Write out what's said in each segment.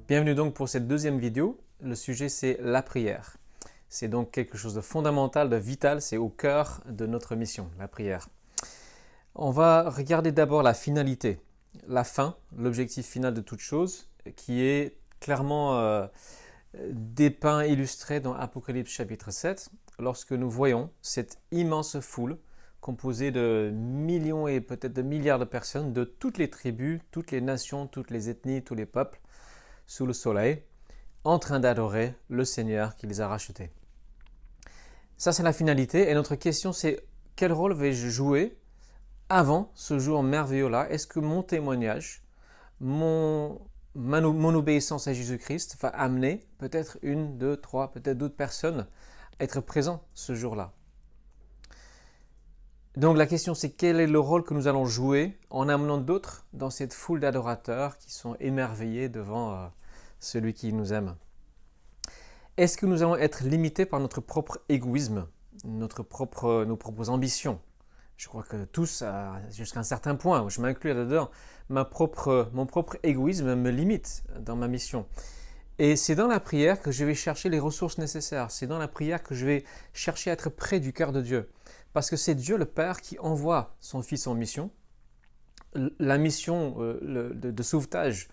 Bienvenue donc pour cette deuxième vidéo. Le sujet c'est la prière. C'est donc quelque chose de fondamental, de vital, c'est au cœur de notre mission, la prière. On va regarder d'abord la finalité, la fin, l'objectif final de toute chose, qui est clairement dépeint, illustré dans Apocalypse chapitre 7, lorsque nous voyons cette immense foule composée de millions et peut-être de milliards de personnes de toutes les tribus, toutes les nations, toutes les ethnies, tous les peuples, sous le soleil, en train d'adorer le Seigneur qui les a rachetés. Ça, c'est la finalité. Et notre question, c'est quel rôle vais-je jouer avant ce jour merveilleux-là? Est-ce que mon témoignage, mon obéissance à Jésus-Christ va amener peut-être une, deux, trois, peut-être d'autres personnes à être présents ce jour-là? Donc la question, c'est quel est le rôle que nous allons jouer en amenant d'autres dans cette foule d'adorateurs qui sont émerveillés devant celui qui nous aime. Est-ce que nous allons être limités par notre propre égoïsme, nos propres ambitions? Je crois que tous, jusqu'à un certain point, je m'inclus là-dedans, mon propre égoïsme me limite dans ma mission. Et c'est dans la prière que je vais chercher les ressources nécessaires. C'est dans la prière que je vais chercher à être près du cœur de Dieu. Parce que c'est Dieu le Père qui envoie son Fils en mission. La mission de sauvetage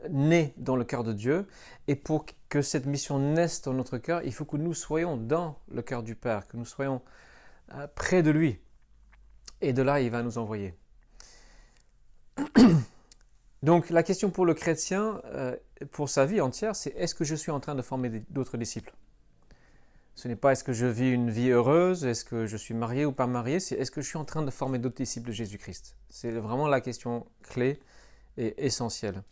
naît dans le cœur de Dieu. Et pour que cette mission naisse dans notre cœur, il faut que nous soyons dans le cœur du Père, que nous soyons près de lui. Et de là, il va nous envoyer. Donc la question pour le chrétien, pour sa vie entière, c'est est-ce que je suis en train de former d'autres disciples? Ce n'est pas est-ce que je vis une vie heureuse, est-ce que je suis marié ou pas marié, c'est est-ce que je suis en train de former d'autres disciples de Jésus-Christ? C'est vraiment la question clé et essentielle.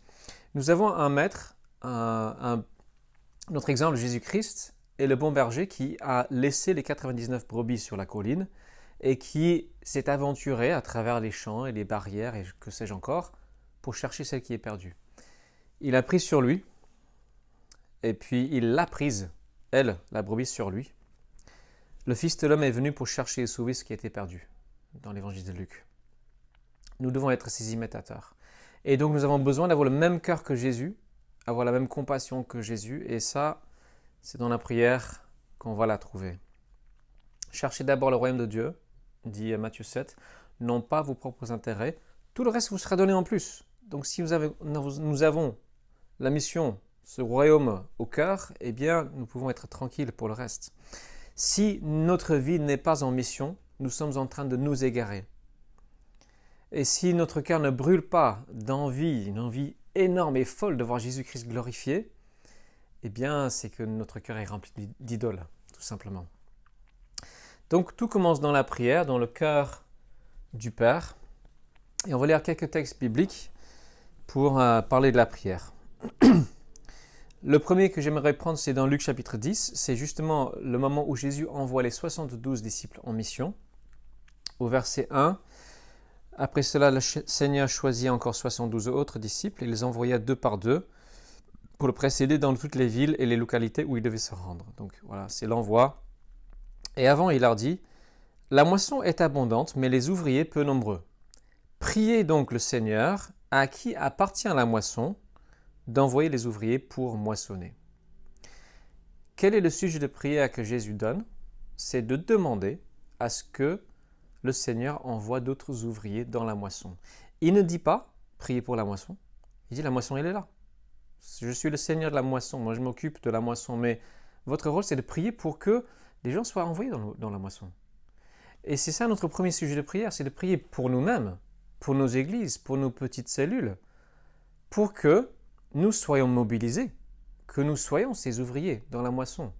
Nous avons un maître, notre exemple Jésus-Christ est le bon berger qui a laissé les 99 brebis sur la colline et qui s'est aventuré à travers les champs et les barrières et que sais-je encore pour chercher celle qui est perdue. Il a pris sur lui et puis il l'a prise, elle, la brebis, sur lui. Le Fils de l'homme est venu pour chercher et sauver ce qui était perdu, dans l'évangile de Luc. Nous devons être ses imitateurs. Et donc nous avons besoin d'avoir le même cœur que Jésus, avoir la même compassion que Jésus, et ça, c'est dans la prière qu'on va la trouver. Cherchez d'abord le royaume de Dieu, dit Matthieu 7, non pas vos propres intérêts, tout le reste vous sera donné en plus. Donc si nous avons la mission, ce royaume au cœur, eh bien nous pouvons être tranquilles pour le reste. Si notre vie n'est pas en mission, nous sommes en train de nous égarer. Et si notre cœur ne brûle pas d'envie, une envie énorme et folle de voir Jésus-Christ glorifié, eh bien c'est que notre cœur est rempli d'idoles, tout simplement. Donc tout commence dans la prière, dans le cœur du Père. Et on va lire quelques textes bibliques pour parler de la prière. Le premier que j'aimerais prendre, c'est dans Luc chapitre 10. C'est justement le moment où Jésus envoie les 72 disciples en mission. Au verset 1, après cela, le Seigneur choisit encore 72 autres disciples et les envoya deux par deux pour le précéder dans toutes les villes et les localités où il devait se rendre. Donc voilà, c'est l'envoi. Et avant, il leur dit, « La moisson est abondante, mais les ouvriers peu nombreux. Priez donc le Seigneur, à qui appartient la moisson, d'envoyer les ouvriers pour moissonner. » Quel est le sujet de prière que Jésus donne? C'est de demander à ce que le Seigneur envoie d'autres ouvriers dans la moisson. Il ne dit pas « priez pour la moisson ». Il dit « la moisson, elle est là. Je suis le Seigneur de la moisson, moi je m'occupe de la moisson. » Mais votre rôle, c'est de prier pour que les gens soient envoyés dans la moisson. Et c'est ça notre premier sujet de prière, c'est de prier pour nous-mêmes, pour nos églises, pour nos petites cellules, pour que nous soyons mobilisés, que nous soyons ces ouvriers dans la moisson,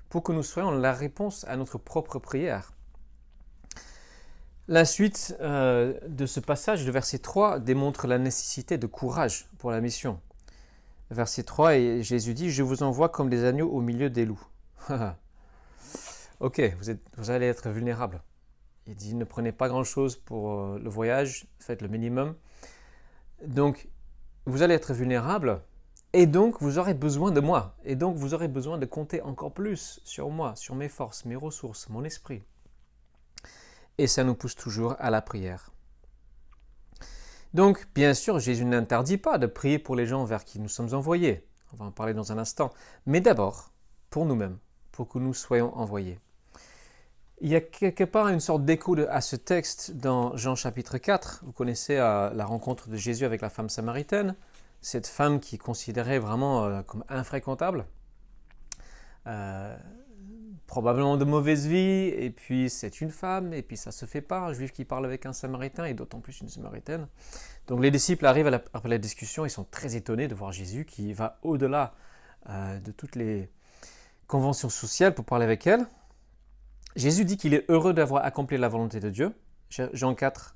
pour que nous soyons la réponse à notre propre prière. La suite de ce passage, de verset 3, démontre la nécessité de courage pour la mission. Verset 3, et Jésus dit « Je vous envoie comme des agneaux au milieu des loups. » Ok, vous allez être vulnérables. Il dit « Ne prenez pas grand-chose pour le voyage, faites le minimum. » Donc, vous allez être vulnérables et donc vous aurez besoin de moi. Et donc vous aurez besoin de compter encore plus sur moi, sur mes forces, mes ressources, mon esprit. Et ça nous pousse toujours à la prière. Donc, bien sûr, Jésus n'interdit pas de prier pour les gens vers qui nous sommes envoyés. On va en parler dans un instant. Mais d'abord, pour nous-mêmes, pour que nous soyons envoyés. Il y a quelque part une sorte d'écho à ce texte dans Jean chapitre 4. Vous connaissez la rencontre de Jésus avec la femme samaritaine, cette femme qui est considérée vraiment comme infréquentable, probablement de mauvaise vie, et puis c'est une femme, et puis ça se fait pas, un juif qui parle avec un samaritain, et d'autant plus une samaritaine. Donc les disciples arrivent après la discussion, ils sont très étonnés de voir Jésus qui va au-delà de toutes les conventions sociales pour parler avec elle. Jésus dit qu'il est heureux d'avoir accompli la volonté de Dieu. Jean 4,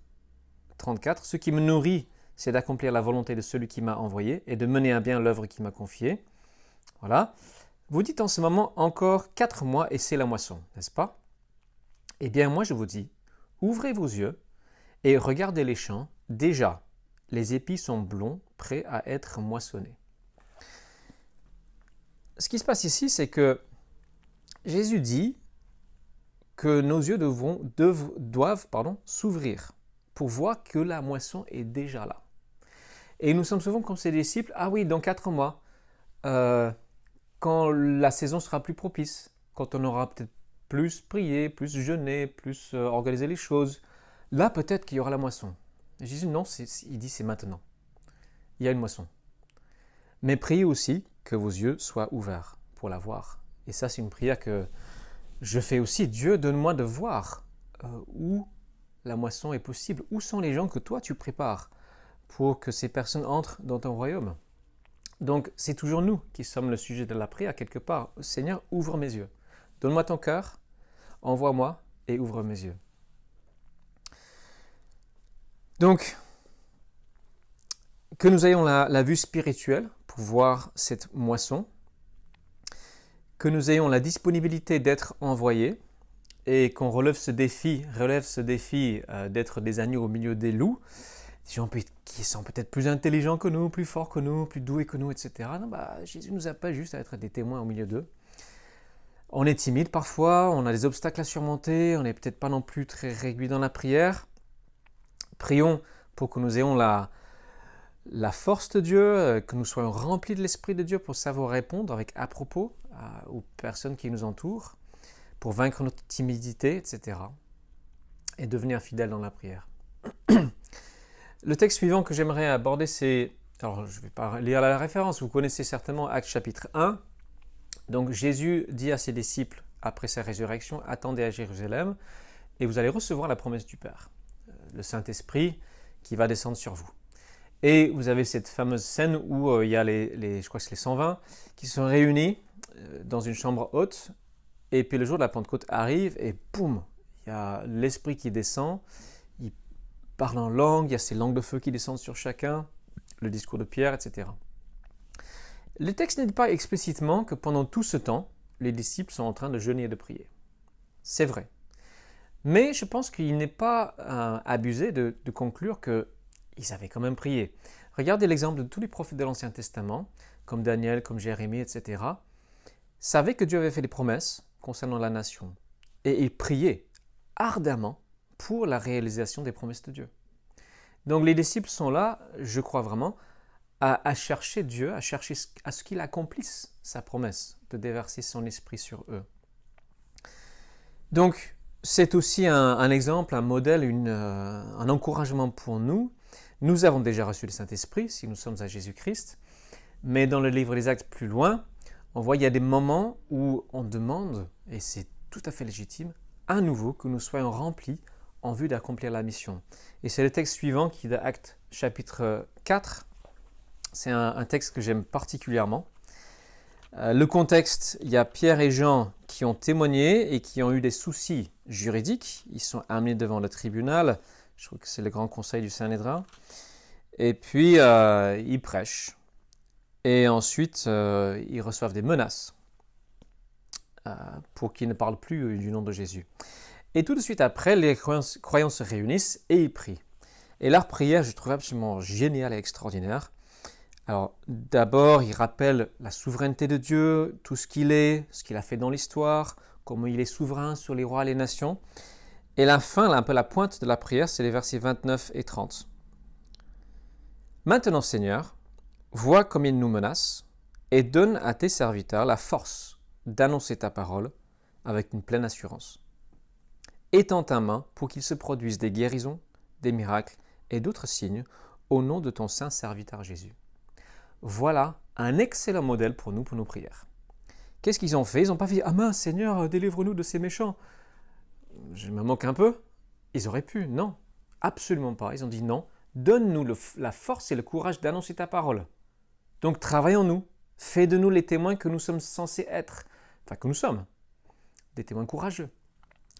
34. Ce qui me nourrit, c'est d'accomplir la volonté de celui qui m'a envoyé et de mener à bien l'œuvre qui m'a confiée. Voilà. Vous dites en ce moment encore 4 mois et c'est la moisson, n'est-ce pas? Eh bien, moi je vous dis, ouvrez vos yeux et regardez les champs. Déjà, les épis sont blonds, prêts à être moissonnés. Ce qui se passe ici, c'est que Jésus dit que nos yeux doivent s'ouvrir pour voir que la moisson est déjà là. Et nous sommes souvent comme ses disciples, ah oui, dans 4 mois, quand la saison sera plus propice, quand on aura peut-être plus prié, plus jeûné, plus organisé les choses, là peut-être qu'il y aura la moisson. Et Jésus, non, il dit c'est maintenant. Il y a une moisson. Mais priez aussi que vos yeux soient ouverts pour la voir. Et ça, c'est une prière que je fais aussi. Dieu, donne-moi de voir où la moisson est possible. Où sont les gens que toi, tu prépares pour que ces personnes entrent dans ton royaume? Donc, c'est toujours nous qui sommes le sujet de la prière quelque part. Seigneur, ouvre mes yeux. Donne-moi ton cœur, envoie-moi et ouvre mes yeux. Donc, que nous ayons la vue spirituelle pour voir cette moisson, que nous ayons la disponibilité d'être envoyés et qu'on relève ce défi d'être des agneaux au milieu des loups, des gens qui sont peut-être plus intelligents que nous, plus forts que nous, plus doués que nous, etc. Non, Jésus ne nous appelle juste à être des témoins au milieu d'eux. On est timide parfois, on a des obstacles à surmonter, on n'est peut-être pas non plus très régulier dans la prière. Prions pour que nous ayons la force de Dieu, que nous soyons remplis de l'Esprit de Dieu pour savoir répondre avec à propos aux personnes qui nous entourent, pour vaincre notre timidité, etc. et devenir fidèles dans la prière. Le texte suivant que j'aimerais aborder, c'est... Alors, je ne vais pas lire la référence, vous connaissez certainement Actes chapitre 1. Donc, Jésus dit à ses disciples, après sa résurrection, « Attendez à Jérusalem, et vous allez recevoir la promesse du Père, le Saint-Esprit qui va descendre sur vous. » Et vous avez cette fameuse scène où il y a je crois que c'est les 120 qui sont réunis dans une chambre haute. Et puis le jour de la Pentecôte arrive et boum, il y a l'Esprit qui descend. Il parle en langue, il y a ces langues de feu qui descendent sur chacun, le discours de Pierre, etc. Le texte ne dit pas explicitement que pendant tout ce temps, les disciples sont en train de jeûner et de prier. C'est vrai. Mais je pense qu'il n'est pas abusé de conclure qu'ils avaient quand même prié. Regardez l'exemple de tous les prophètes de l'Ancien Testament, comme Daniel, comme Jérémie, etc. Savaient que Dieu avait fait des promesses concernant la nation. Et ils priaient ardemment pour la réalisation des promesses de Dieu. Donc les disciples sont là, je crois vraiment, à chercher Dieu, à chercher à ce qu'il accomplisse sa promesse de déverser son esprit sur eux. Donc c'est aussi un exemple, un modèle, un encouragement pour nous. Nous avons déjà reçu le Saint-Esprit si nous sommes à Jésus-Christ, mais dans le livre des Actes plus loin, on voit qu'il y a des moments où on demande, et c'est tout à fait légitime, à nouveau que nous soyons remplis en vue d'accomplir la mission. Et c'est le texte suivant qui est d'Actes chapitre 4. C'est un texte que j'aime particulièrement. Le contexte, il y a Pierre et Jean qui ont témoigné et qui ont eu des soucis juridiques. Ils sont amenés devant le tribunal. Je crois que c'est le grand conseil du Sanhédrin. Et puis, ils prêchent. Et ensuite, ils reçoivent des menaces pour qu'ils ne parlent plus du nom de Jésus. Et tout de suite après, les croyants se réunissent et ils prient. Et leur prière, je trouve absolument géniale et extraordinaire. Alors, d'abord, ils rappellent la souveraineté de Dieu, tout ce qu'il est, ce qu'il a fait dans l'histoire, comment il est souverain sur les rois et les nations. Et la fin, un peu la pointe de la prière, c'est les versets 29 et 30. Maintenant, Seigneur, vois comme ils nous menacent, et donne à tes serviteurs la force d'annoncer ta parole avec une pleine assurance. Étends ta main pour qu'il se produise des guérisons, des miracles et d'autres signes au nom de ton saint serviteur Jésus. Voilà un excellent modèle pour nous, pour nos prières. Qu'est-ce qu'ils ont fait? Ils n'ont pas fait « Ah mince, Seigneur, délivre-nous de ces méchants ». Je me moque un peu. Ils auraient pu, non. Absolument pas. Ils ont dit non. Donne-nous la force et le courage d'annoncer ta parole. Donc travaillons-nous. Fais de nous les témoins que nous sommes censés être. Enfin, que nous sommes. Des témoins courageux.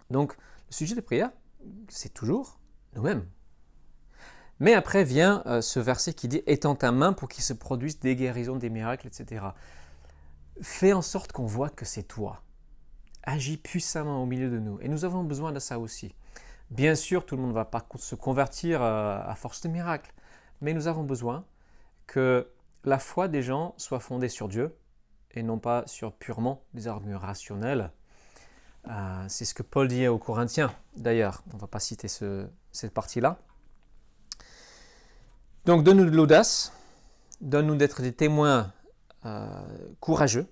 Donc, le sujet de prière, c'est toujours nous-mêmes. Mais après vient ce verset qui dit « Étends ta main pour qu'il se produise des guérisons, des miracles, etc. » Fais en sorte qu'on voit que c'est toi. Agis puissamment au milieu de nous. Et nous avons besoin de ça aussi. Bien sûr, tout le monde ne va pas se convertir à force de miracles. Mais nous avons besoin que la foi des gens soit fondée sur Dieu et non pas sur purement des arguments rationnels. C'est ce que Paul dit aux Corinthiens, d'ailleurs. On ne va pas citer cette partie-là. Donc, donne-nous de l'audace. Donne-nous d'être des témoins courageux.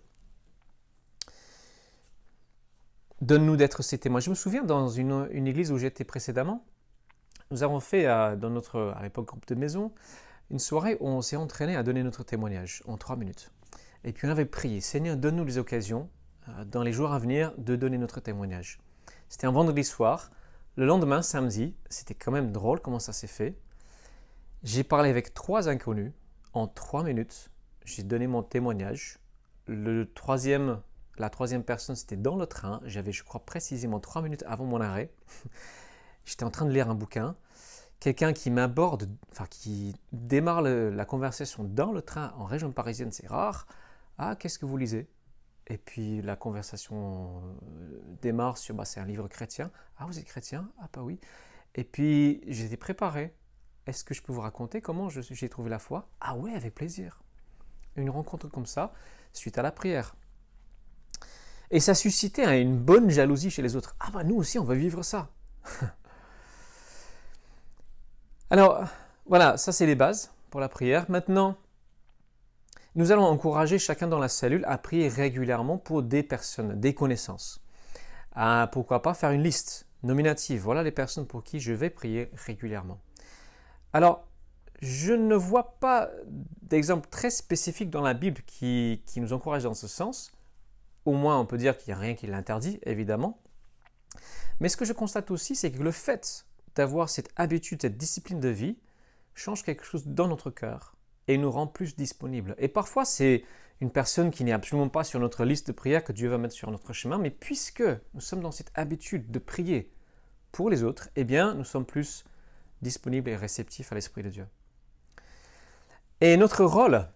Donne-nous d'être ces témoins. Je me souviens dans une église où j'étais précédemment, nous avons fait dans notre, à l'époque, groupe de maison, une soirée où on s'est entraîné à donner notre témoignage en 3 minutes. Et puis on avait prié, Seigneur, donne-nous les occasions dans les jours à venir de donner notre témoignage. C'était un vendredi soir. Le lendemain, samedi, c'était quand même drôle comment ça s'est fait. J'ai parlé avec 3 inconnus en 3 minutes. J'ai donné mon témoignage. La troisième personne, c'était dans le train. J'avais, je crois, précisément 3 minutes avant mon arrêt. J'étais en train de lire un bouquin. Quelqu'un qui m'aborde, qui démarre la conversation dans le train en région parisienne, c'est rare. Ah, qu'est-ce que vous lisez? Et puis la conversation démarre sur, c'est un livre chrétien. Ah, vous êtes chrétien? Ah, pas oui. Et puis j'étais préparé. Est-ce que je peux vous raconter comment j'ai trouvé la foi? Ah ouais, avec plaisir. Une rencontre comme ça, suite à la prière. Et ça suscitait une bonne jalousie chez les autres. Ah bah nous aussi, on va vivre ça. Alors, voilà, ça c'est les bases pour la prière. Maintenant, nous allons encourager chacun dans la cellule à prier régulièrement pour des personnes, des connaissances. Pourquoi pas faire une liste nominative. Voilà les personnes pour qui je vais prier régulièrement. Alors, je ne vois pas d'exemple très spécifique dans la Bible qui nous encourage dans ce sens. Au moins, on peut dire qu'il n'y a rien qui l'interdit, évidemment. Mais ce que je constate aussi, c'est que le fait d'avoir cette habitude, cette discipline de vie, change quelque chose dans notre cœur et nous rend plus disponibles. Et parfois, c'est une personne qui n'est absolument pas sur notre liste de prières que Dieu va mettre sur notre chemin, mais puisque nous sommes dans cette habitude de prier pour les autres, eh bien, nous sommes plus disponibles et réceptifs à l'Esprit de Dieu. Et notre rôle,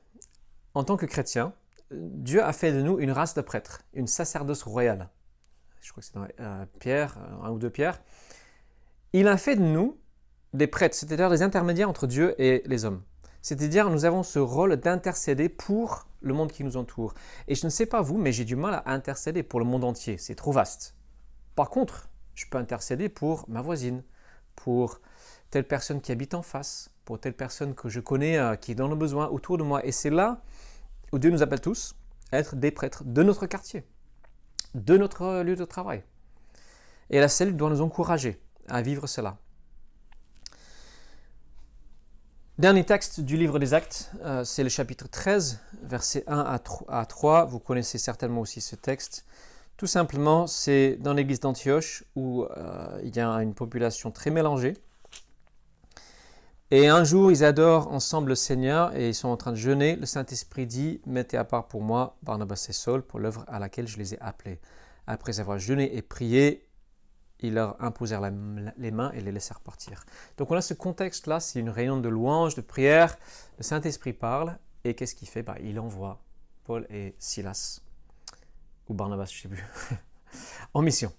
en tant que chrétien, Dieu a fait de nous une race de prêtres, une sacerdoce royale. Je crois que c'est dans Pierre, 1 ou 2 Pierre. Il a fait de nous des prêtres, c'est-à-dire des intermédiaires entre Dieu et les hommes. C'est-à-dire nous avons ce rôle d'intercéder pour le monde qui nous entoure. Et je ne sais pas vous, mais j'ai du mal à intercéder pour le monde entier, c'est trop vaste. Par contre, je peux intercéder pour ma voisine, pour telle personne qui habite en face, pour telle personne que je connais qui est dans le besoin autour de moi. Et c'est là où Dieu nous appelle tous à être des prêtres de notre quartier, de notre lieu de travail. Et la cellule doit nous encourager à vivre cela. Dernier texte du livre des Actes, c'est le chapitre 13, versets 1 à 3. Vous connaissez certainement aussi ce texte. Tout simplement, c'est dans l'église d'Antioche où il y a une population très mélangée. Et un jour, ils adorent ensemble le Seigneur et ils sont en train de jeûner. Le Saint-Esprit dit « Mettez à part pour moi Barnabas et Saul pour l'œuvre à laquelle je les ai appelés. » Après avoir jeûné et prié, ils leur imposèrent les mains et les laissèrent partir. Donc on a ce contexte-là, c'est une réunion de louange, de prière. Le Saint-Esprit parle et qu'est-ce qu'il fait? Il envoie Paul et Silas, ou Barnabas, je ne sais plus, en mission.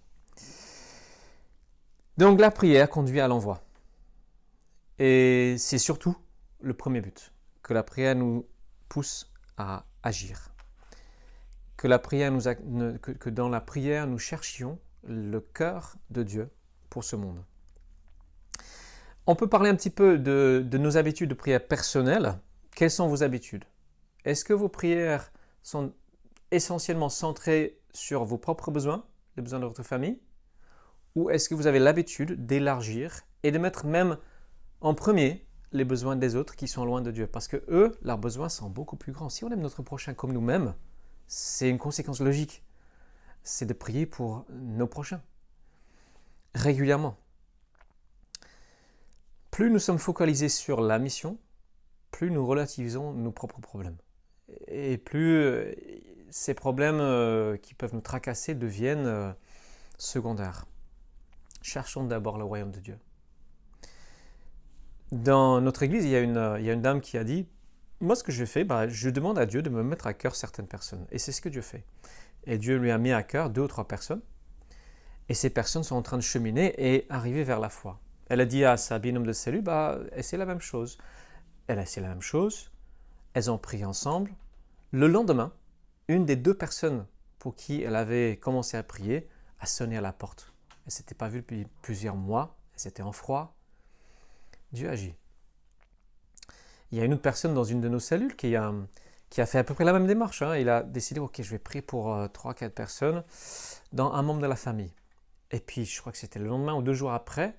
Donc la prière conduit à l'envoi. Et c'est surtout le premier but, que la prière nous pousse à agir. Que dans la prière, nous cherchions le cœur de Dieu pour ce monde. On peut parler un petit peu de nos habitudes de prière personnelles. Quelles sont vos habitudes? Est-ce que vos prières sont essentiellement centrés sur vos propres besoins, les besoins de votre famille, ou est-ce que vous avez l'habitude d'élargir et de mettre même en premier les besoins des autres qui sont loin de Dieu? Parce que eux, leurs besoins sont beaucoup plus grands. Si on aime notre prochain comme nous-mêmes, c'est une conséquence logique. C'est de prier pour nos prochains, régulièrement. Plus nous sommes focalisés sur la mission, plus nous relativisons nos propres problèmes. Et plus ces problèmes qui peuvent nous tracasser deviennent secondaires. Cherchons d'abord le royaume de Dieu. Dans notre église, il y a une dame qui a dit « Moi, ce que je fais, je demande à Dieu de me mettre à cœur certaines personnes. » Et c'est ce que Dieu fait. Et Dieu lui a mis à cœur 2 ou 3 personnes. Et ces personnes sont en train de cheminer et arriver vers la foi. Elle a dit à sa binôme de cellule « Essaie la même chose. » Elle a essayé la même chose. Elles ont prié ensemble. Le lendemain, une des 2 personnes pour qui elle avait commencé à prier a sonné à la porte. Elle ne s'était pas vue depuis plusieurs mois. Elle était en froid. Dieu agit. Il y a une autre personne dans une de nos cellules qui a fait à peu près la même démarche. Il a décidé, ok, je vais prier pour 3-4 personnes dans un membre de la famille. Et puis, je crois que c'était le lendemain ou 2 jours après,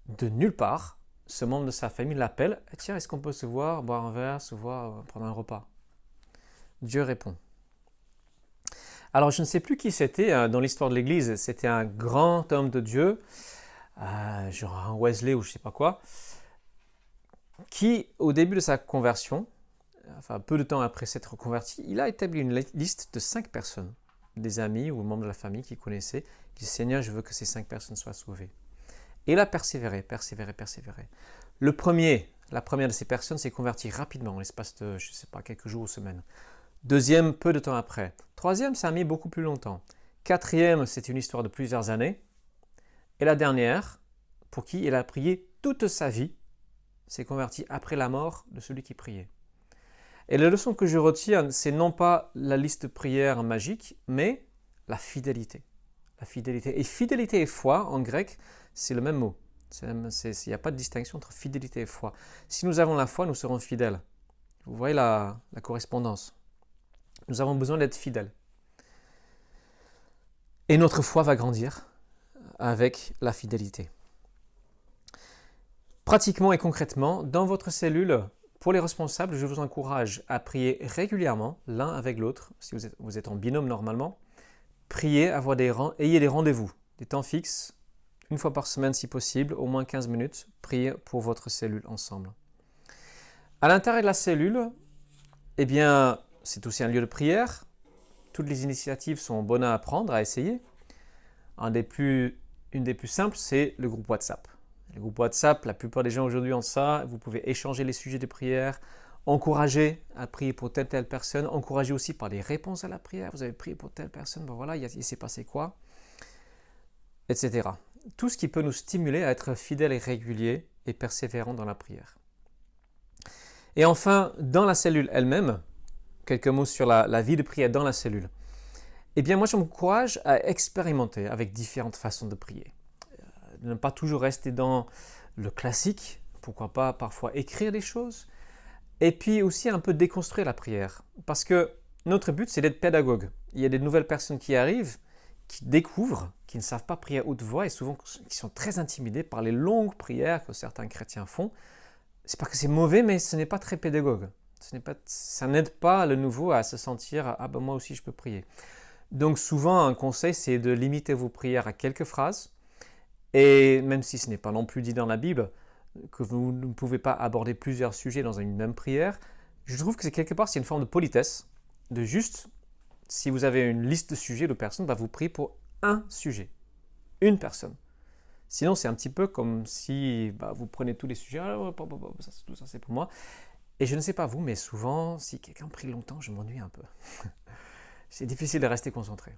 de nulle part, ce membre de sa famille l'appelle. Tiens, est-ce qu'on peut se voir, boire un verre, se voir, prendre un repas? Dieu répond. Alors, je ne sais plus qui c'était dans l'histoire de l'Église. C'était un grand homme de Dieu, genre un Wesley ou je ne sais pas quoi, qui, au début de sa conversion, enfin peu de temps après s'être converti, il a établi une liste de 5 personnes, des amis ou membres de la famille qu'il connaissait. Il dit, Seigneur, je veux que ces 5 personnes soient sauvées. Et il a persévéré. La première de ces personnes s'est convertie rapidement, en l'espace de, je ne sais pas, quelques jours ou semaines. Deuxième, peu de temps après. Troisième, ça a mis beaucoup plus longtemps. Quatrième, c'est une histoire de plusieurs années. Et la dernière, pour qui il a prié toute sa vie, s'est convertie après la mort de celui qui priait. Et la leçon que je retiens, c'est non pas la liste de prières magique, mais la fidélité. La fidélité. Et fidélité et foi, en grec, c'est le même mot. Il n'y a pas de distinction entre fidélité et foi. Si nous avons la foi, nous serons fidèles. Vous voyez la correspondance. Nous avons besoin d'être fidèles. Et notre foi va grandir avec la fidélité. Pratiquement et concrètement, dans votre cellule, pour les responsables, je vous encourage à prier régulièrement, l'un avec l'autre, si vous êtes en binôme normalement. Priez, ayez des rendez-vous, des temps fixes, une fois par semaine si possible, au moins 15 minutes, priez pour votre cellule ensemble. À l'intérieur de la cellule, eh bien, c'est aussi un lieu de prière. Toutes les initiatives sont bonnes à apprendre, à essayer. Une des plus simples, c'est le groupe WhatsApp. Le groupe WhatsApp, la plupart des gens aujourd'hui ont ça. Vous pouvez échanger les sujets de prière, encourager à prier pour telle personne, encourager aussi par les réponses à la prière. Vous avez prié pour telle personne, voilà, il s'est passé quoi, etc. Tout ce qui peut nous stimuler à être fidèles et réguliers et persévérants dans la prière. Et enfin, dans la cellule elle-même, quelques mots sur la vie de prière dans la cellule. Eh bien, moi, je m'encourage à expérimenter avec différentes façons de prier. Ne pas toujours rester dans le classique, pourquoi pas parfois écrire des choses, et puis aussi un peu déconstruire la prière. Parce que notre but, c'est d'être pédagogue. Il y a des nouvelles personnes qui arrivent, qui découvrent, qui ne savent pas prier à haute voix, et souvent qui sont très intimidés par les longues prières que certains chrétiens font. C'est pas que c'est mauvais, mais ce n'est pas très pédagogue. Ça n'aide pas le nouveau à se sentir « Ah ben moi aussi je peux prier ». Donc souvent, un conseil, c'est de limiter vos prières à quelques phrases. Et même si ce n'est pas non plus dit dans la Bible, que vous ne pouvez pas aborder plusieurs sujets dans une même prière, je trouve que quelque part c'est une forme de politesse, de juste, si vous avez une liste de sujets de personnes, vous priez pour un sujet, une personne. Sinon c'est un petit peu comme si vous prenez tous les sujets, tout ça c'est pour moi. Et je ne sais pas vous, mais souvent, si quelqu'un prie longtemps, je m'ennuie un peu. C'est difficile de rester concentré.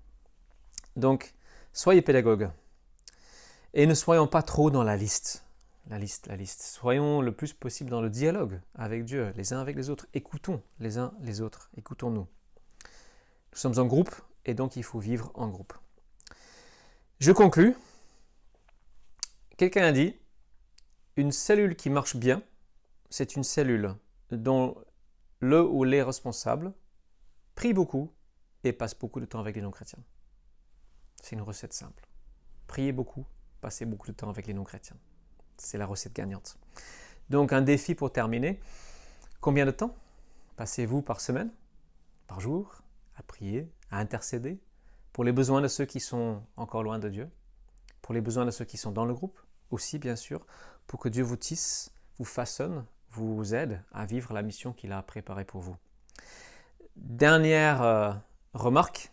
Donc, soyez pédagogue. Et ne soyons pas trop dans la liste. La liste. Soyons le plus possible dans le dialogue avec Dieu, les uns avec les autres. Écoutons les uns les autres. Écoutons-nous. Nous sommes en groupe et donc il faut vivre en groupe. Je conclus. Quelqu'un a dit, une cellule qui marche bien, c'est une cellule dont le ou les responsables Prie beaucoup et passe beaucoup de temps avec les non-chrétiens. C'est une recette simple. Priez beaucoup, passez beaucoup de temps avec les non-chrétiens. C'est la recette gagnante. Donc un défi pour terminer. Combien de temps passez-vous par semaine, par jour, à prier, à intercéder pour les besoins de ceux qui sont encore loin de Dieu, pour les besoins de ceux qui sont dans le groupe, aussi bien sûr, pour que Dieu vous tisse, vous façonne, vous aide à vivre la mission qu'il a préparée pour vous. Dernière remarque.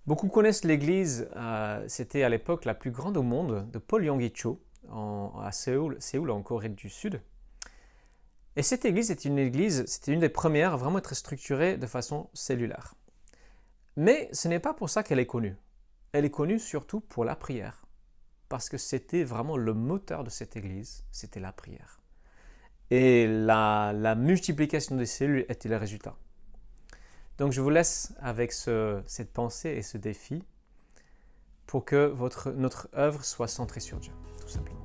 Beaucoup connaissent l'église, c'était à l'époque la plus grande au monde, de Paul Yonggi-cho, à Séoul, en Corée du Sud. Et cette église, c'était une des premières à vraiment être structurée de façon cellulaire. Mais ce n'est pas pour ça qu'elle est connue. Elle est connue surtout pour la prière. Parce que c'était vraiment le moteur de cette église, c'était la prière. Et la multiplication des cellules était le résultat. Donc je vous laisse avec cette pensée et ce défi pour que notre œuvre soit centrée sur Dieu, tout simplement.